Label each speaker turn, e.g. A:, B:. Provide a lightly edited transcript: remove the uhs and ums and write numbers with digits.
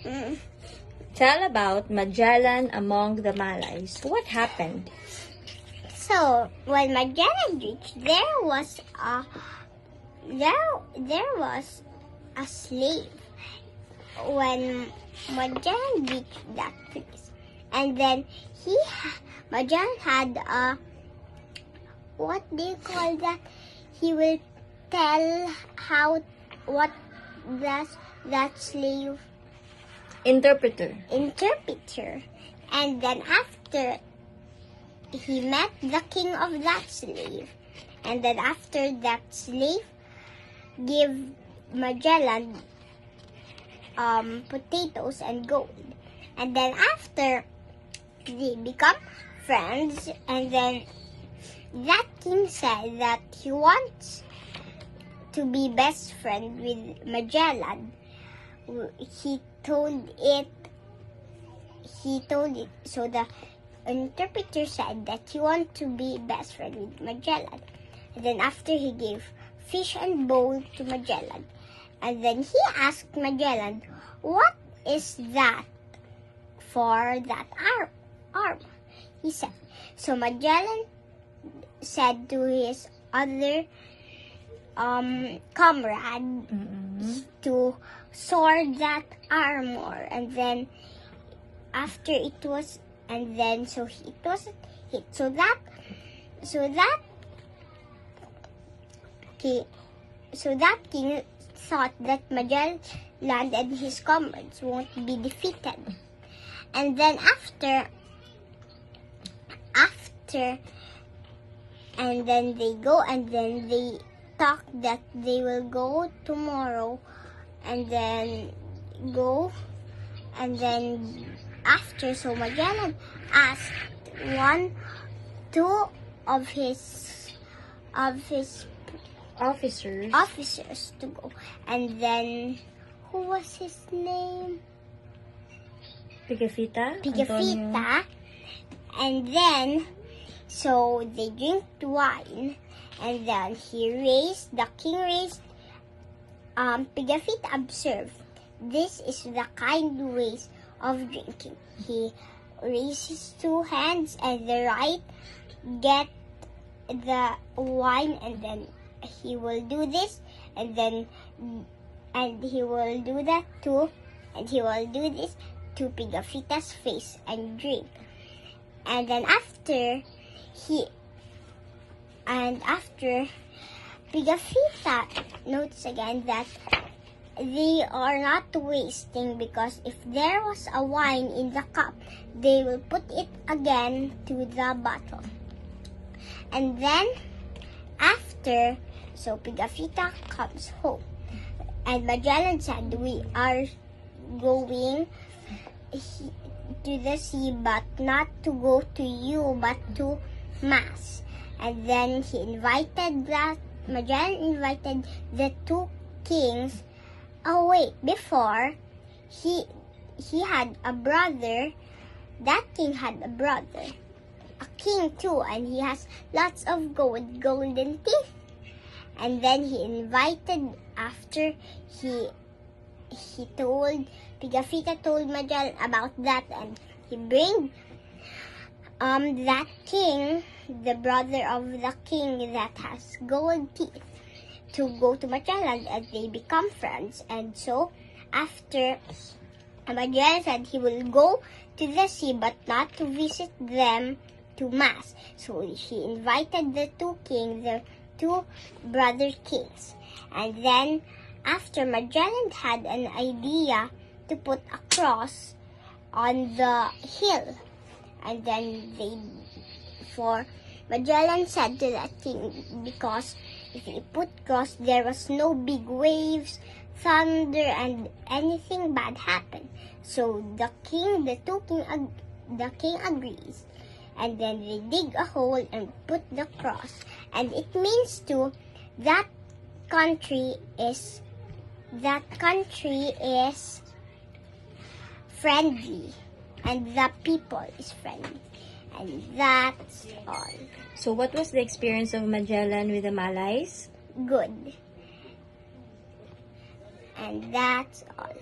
A: Mm.
B: Tell about Magellan among the Malays. What happened?
A: So when Magellan reached, there was a slave. When Magellan reached that place, and then Magellan had a, what do you call that? He will tell what does that slave
B: Interpreter.
A: And then after he met the king of that slave, and then after that slave give Magellan potatoes and gold, and then after they become friends, and then that king said that he wants to be best friend with Magellan. He told it. So the interpreter said that he wanted to be best friend with Magellan. And then after he gave fish and bowl to Magellan. And then he asked Magellan, what is that for that arm? He said. So Magellan said to his other comrade to sword that armor, and then after it was, and then so it wasn't hit. So that king thought that Magellan and his comrades won't be defeated. And then after and then they go, and then they talk that they will go tomorrow, and then go, and then after, so Magellan asked two of his officers to go, and then who was his name?
B: Pigafetta.
A: Pigafetta. And then so they drink wine, and then the king raised. Pigafetta observed, this is the kind ways of drinking. He raised his two hands, and the right get the wine, and then he will do this, and he will do that too, and he will do this to Pigafetta's face and drink. And then after Pigafetta notes again that they are not wasting, because if there was a wine in the cup, they will put it again to the bottle. And then after, so Pigafetta comes home, and Magellan said, we are going to the sea, but not to go to you, but to Mass. And then Magellan invited the two kings. Oh wait, before he had a brother. That king had a brother, a king too, and he has lots of golden teeth. And then he invited, after Pigafetta told Magellan about that, and he bring that king, the brother of the king that has gold teeth, to go to Magellan, and they become friends. And so after, Magellan said he will go to the sea, but not to visit them to Mass. So he invited the two brother kings. And then after, Magellan had an idea to put a cross on the hill. And then Magellan said to that king, because if he put cross, there was no big waves, thunder, and anything bad happened. So the king agrees. And then they dig a hole and put the cross. And it means that country is friendly, and the people is friendly. And that's all.
B: So what was the experience of Magellan with the Malays?
A: Good. And that's all.